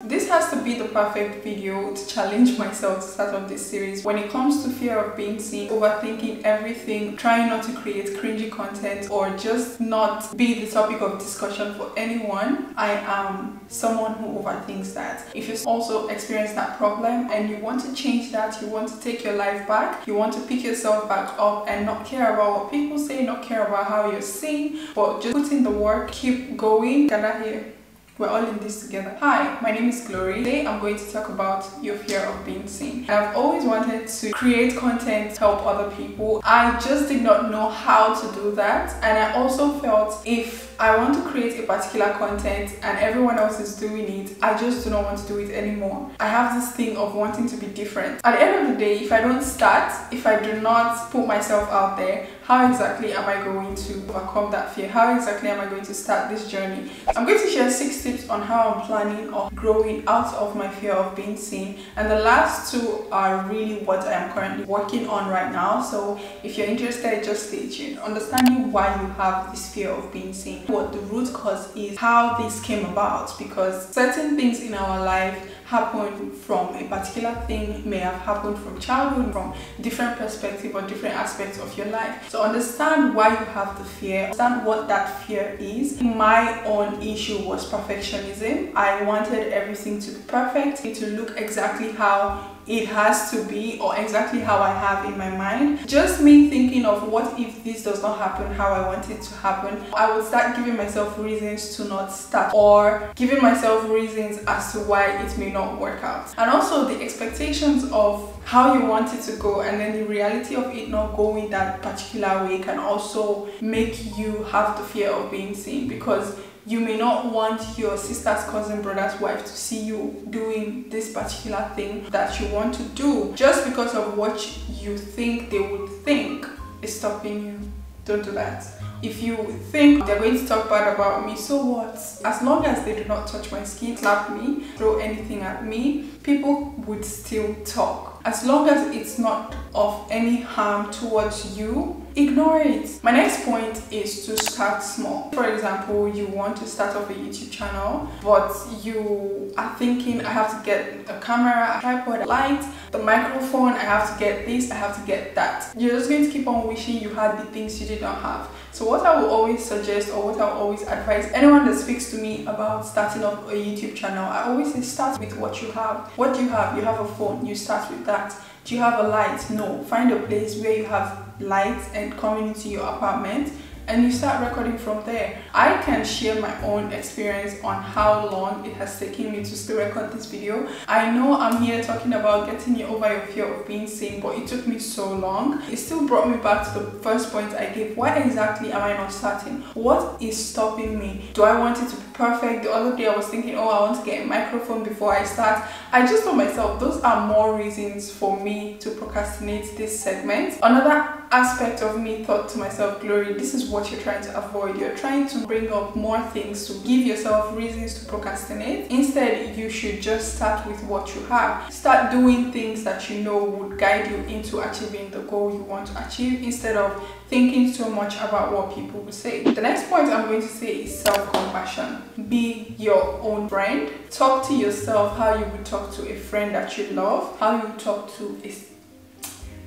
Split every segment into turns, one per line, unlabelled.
This has to be the perfect video to challenge myself to start off this series. When it comes to fear of being seen, overthinking everything, trying not to create cringy content, or just not be the topic of discussion for anyone, I am someone who overthinks that. If you also experience that problem and you want to change that, you want to take your life back, you want to pick yourself back up and not care about what people say, not care about how you're seen, but just put in the work, keep going, gather here. We're all in this together. Hi, my name is Glory. Today I'm going to talk about your fear of being seen. And I've always wanted to create content to help other people. I just did not know how to do that. And I also felt if I want to create a particular content and everyone else is doing it, I just do not want to do it anymore. I have this thing of wanting to be different. At the end of the day, if I don't start, if I do not put myself out there, how exactly am I going to overcome that fear? How exactly am I going to start this journey? I'm going to share 6 tips on how I'm planning on growing out of my fear of being seen. And the last 2 are really what I am currently working on right now. So if you're interested, just stay tuned. Understanding why you have this fear of being seen, what the root cause is, how this came about, because certain things in our life happen from a particular thing, may have happened from childhood, from different perspective or different aspects of your life. So understand why you have the fear, understand what that fear is. My own issue was perfectionism. I wanted everything to be perfect, to look exactly how it has to be or exactly how I have in my mind. Just me thinking of what if this does not happen how I want it to happen, I would start giving myself reasons to not start, or giving myself reasons as to why it may not work out. And also the expectations of how you want it to go and then the reality of it not going that particular way can also make you have the fear of being seen, because you may not want your sister's cousin, brother's wife to see you doing this particular thing that you want to do just because of what you think they would think is stopping you. Don't do that. If you think they're going to talk bad about me, so what? As long as they do not touch my skin, slap me, throw anything at me, people would still talk. As long as it's not of any harm towards you, ignore it. My next point is to start small. For example, you want to start off a YouTube channel, but you are thinking, I have to get a camera, a tripod, a light, the microphone, I have to get this, I have to get that. You're just going to keep on wishing you had the things you did not have. So what I will always suggest, or what I will always advise anyone that speaks to me about starting up a YouTube channel, I always say start with what you have. What do you have? You have a phone, you start with that. Do you have a light? No. Find a place where you have lights and come into your apartment and you start recording from there. I can share my own experience on how long it has taken me to still record this video. I know I'm here talking about getting over your fear of being seen, but it took me so long. It still brought me back to the first point I gave. Why exactly am I not starting? What is stopping me? Do I want it to be perfect? The other day I was thinking, oh, I want to get a microphone before I start. I just told myself those are more reasons for me to procrastinate this segment. Another aspect of me thought to myself, Glory, this is what you're trying to avoid. You're trying to bring up more things to give yourself reasons to procrastinate. Instead, you should just start with what you have. Start doing things that you know would guide you into achieving the goal you want to achieve, instead of thinking so much about what people will say. The next point I'm going to say is self-compassion. Be your own friend. Talk to yourself how you would talk to a friend that you love, how you talk to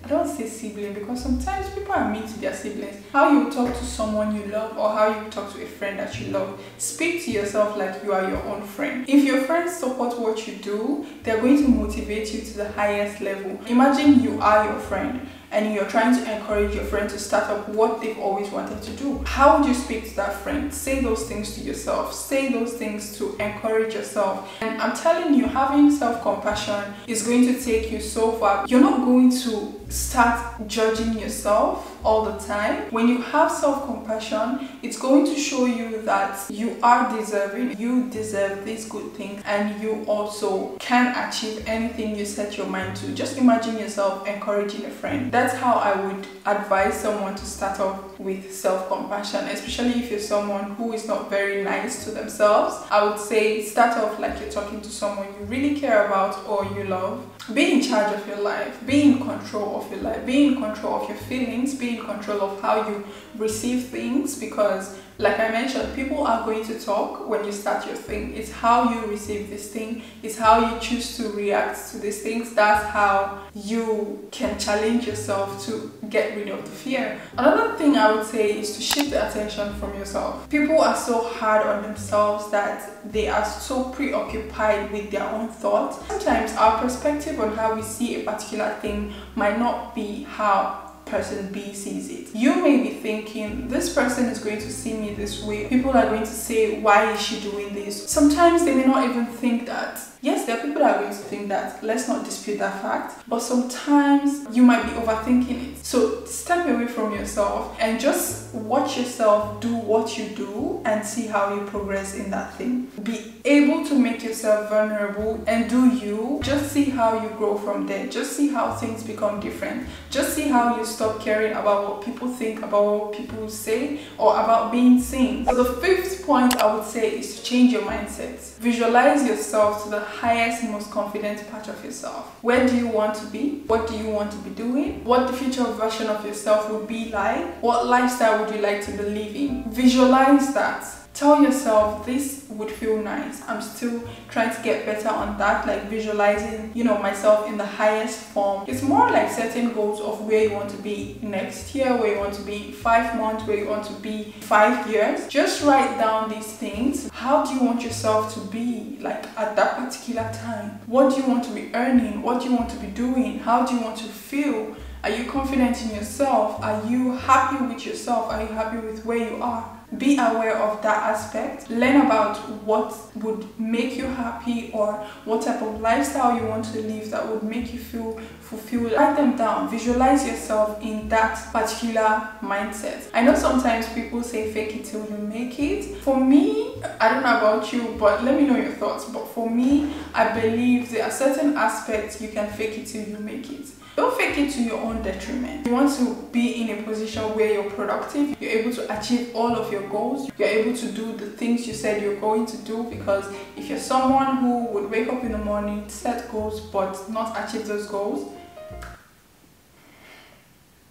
I don't say sibling, because sometimes people are mean to their siblings. How you talk to someone you love, or how you talk to a friend that you love. Speak to yourself like you are your own friend. If your friends support what you do, they're going to motivate you to the highest level. Imagine you are your friend and you're trying to encourage your friend to start up what they've always wanted to do. How would you speak to that friend? Say those things to yourself. Say those things to encourage yourself. And I'm telling you, having self-compassion is going to take you so far. You're not going to start judging yourself all the time. When you have self-compassion, it's going to show you that you are deserving, you deserve these good things, and you also can achieve anything you set your mind to. Just imagine yourself encouraging a friend. That's how I would advise someone to start off with self-compassion, especially if you're someone who is not very nice to themselves. I would say start off like you're talking to someone you really care about or you love. Be in charge of your life, be in control of your life, be in control of your feelings, be in control of how you receive things, because Like I mentioned, people are going to talk when you start your thing. It's how you receive this thing, it's how you choose to react to these things. That's how you can challenge yourself to get rid of the fear. Another thing I would say is to shift the attention from yourself. People are so hard on themselves that they are so preoccupied with their own thoughts. Sometimes our perspective on how we see a particular thing might not be how person B sees it. You may be thinking, this person is going to see me this way. People are going to say, why is she doing this? Sometimes they may not even think that. Yes, there are people that are going to think that. Let's not dispute that fact. But sometimes you might be overthinking it. So step away from yourself and just watch yourself do what you do and see how you progress in that thing. Be able to make yourself vulnerable and do you. Just see how you grow from there. Just see how things become different. Just see how you stop caring about what people think, about what people say, or about being seen. So the fifth point I would say is to change your mindset. Visualize yourself to the highest, most confident part of yourself. Where do you want to be? What do you want to be doing? What the future version of yourself would be like? What lifestyle would you like to be living? Visualize that. Tell yourself, this would feel nice. I'm still trying to get better on that, like visualizing, myself in the highest form. It's more like setting goals of where you want to be next year, where you want to be 5 months, where you want to be 5 years. Just write down these things. How do you want yourself to be like at that particular time? What do you want to be earning? What do you want to be doing? How do you want to feel? Are you confident in yourself? Are you happy with yourself? Are you happy with where you are? Be aware of that aspect. Learn about what would make you happy or what type of lifestyle you want to live that would make you feel fulfilled. Write them down. Visualize yourself in that particular mindset. I know sometimes people say fake it till you make it. For me, I don't know about you, but let me know your thoughts. But for me, I believe there are certain aspects you can fake it till you make it. Don't fake it to your own detriment. You want to be in a position where you're productive, you're able to achieve all of your goals, you're able to do the things you said you're going to do, because if you're someone who would wake up in the morning, set goals, but not achieve those goals.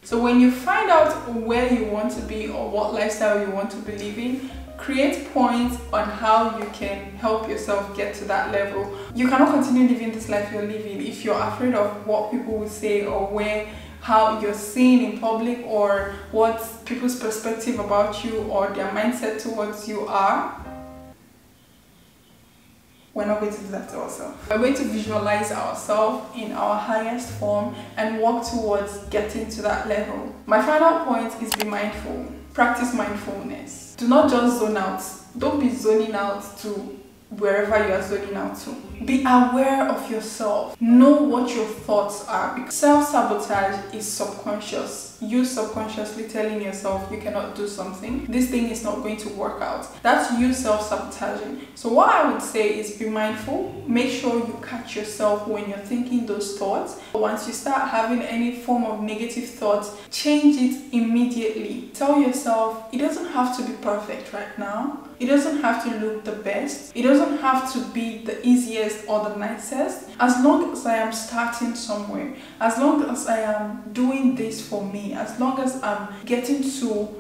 So when you find out where you want to be or what lifestyle you want to be living, create points on how you can help yourself get to that level. You cannot continue living this life you're living if you're afraid of what people will say or how you're seen in public or what people's perspective about you or their mindset towards you are. We're not going to do that to ourselves. We're going to visualize ourselves in our highest form and work towards getting to that level. My final point is be mindful. Practice mindfulness. Do not just zone out. Don't be zoning out to wherever you are zoning out to. Be aware of yourself. Know what your thoughts are. Because self-sabotage is subconscious. You subconsciously telling yourself you cannot do something. This thing is not going to work out. That's you self-sabotaging. So what I would say is be mindful. Make sure you catch yourself when you're thinking those thoughts. Once you start having any form of negative thoughts, change it immediately. Tell yourself it doesn't have to be perfect right now. It doesn't have to look the best. It doesn't have to be the easiest or the nicest. As long as I am starting somewhere, as long as I am doing this for me, as long as I'm getting to,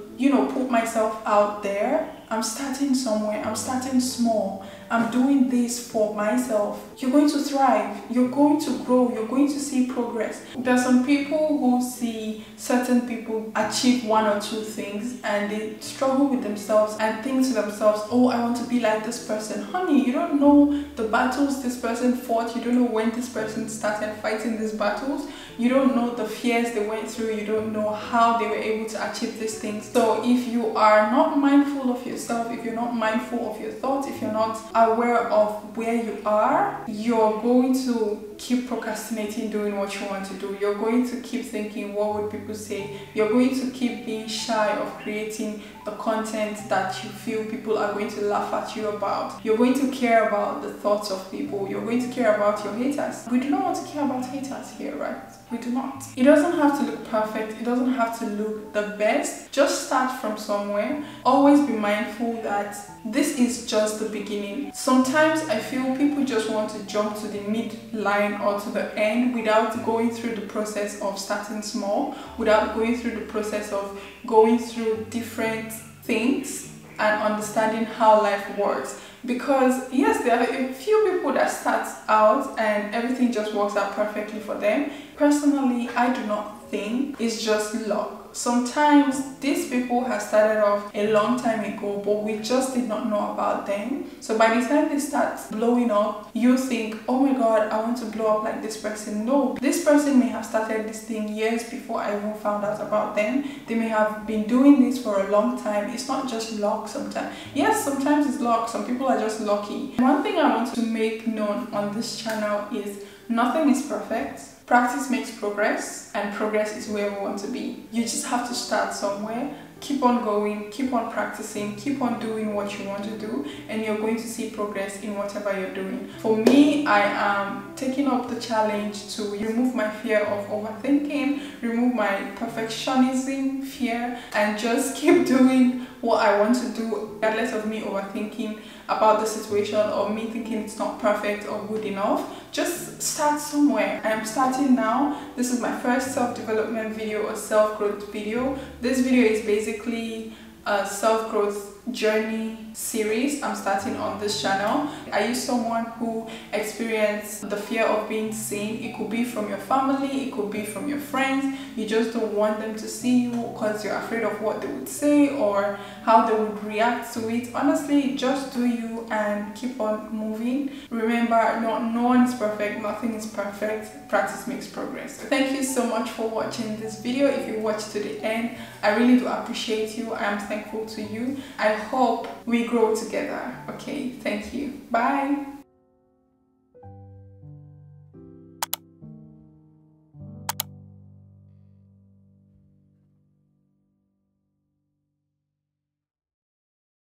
put myself out there, I'm starting somewhere, I'm starting small, I'm doing this for myself. You're going to thrive, you're going to grow, you're going to see progress. There are some people who see certain people achieve 1 or 2 things and they struggle with themselves and think to themselves, oh, I want to be like this person. Honey, you don't know the battles this person fought, you don't know when this person started fighting these battles, you don't know the fears they went through, you don't know how they were able to achieve these things. So if you are not mindful of yourself, if you're not mindful of your thoughts, if you're not aware of where you are, you're going to keep procrastinating doing what you want to do. You're going to keep thinking, what would people say? You're going to keep being shy of creating the content that you feel people are going to laugh at you about. You're going to care about the thoughts of people. You're going to care about your haters. We do not want to care about haters here, right? We do not. It doesn't have to look perfect. It doesn't have to look the best. Just start from somewhere. Always be mindful that this is just the beginning. Sometimes I feel people just want to jump to the midline or to the end without going through the process of starting small, without going through the process of going through different things and understanding how life works. Because yes, there are a few people that start out and everything just works out perfectly for them. Personally, I do not think it's just luck. Sometimes these people have started off a long time ago, but we just did not know about them. So by the time they start blowing up, you think, oh my god, I want to blow up like this person. No, this person may have started this thing years before I even found out about them. They may have been doing this for a long time. It's not just luck sometimes. Yes, sometimes it's luck. Some people are just lucky. One thing I want to make known on this channel is nothing is perfect. Practice makes progress, and progress is where we want to be. You just have to start somewhere, keep on going, keep on practicing, keep on doing what you want to do, and you're going to see progress in whatever you're doing. For me, I am taking up the challenge to remove my fear of overthinking, remove my perfectionism fear, and just keep doing what I want to do, regardless of me overthinking about the situation or me thinking it's not perfect or good enough. Just start somewhere. I am starting now. This is my first self-development video or self-growth video. This video is basically a self-growth journey series I'm starting on this channel. Are you someone who experienced the fear of being seen? It could be from your family, it could be from your friends. You just don't want them to see you because you're afraid of what they would say or how they would react to it. Honestly, just do you and keep on moving. Remember, no one is perfect, nothing is perfect. Practice makes progress. Thank you so much for watching this video. If you watched to the end, I really do appreciate you. I am thankful to you. I hope we grow together. Okay, thank you. Bye.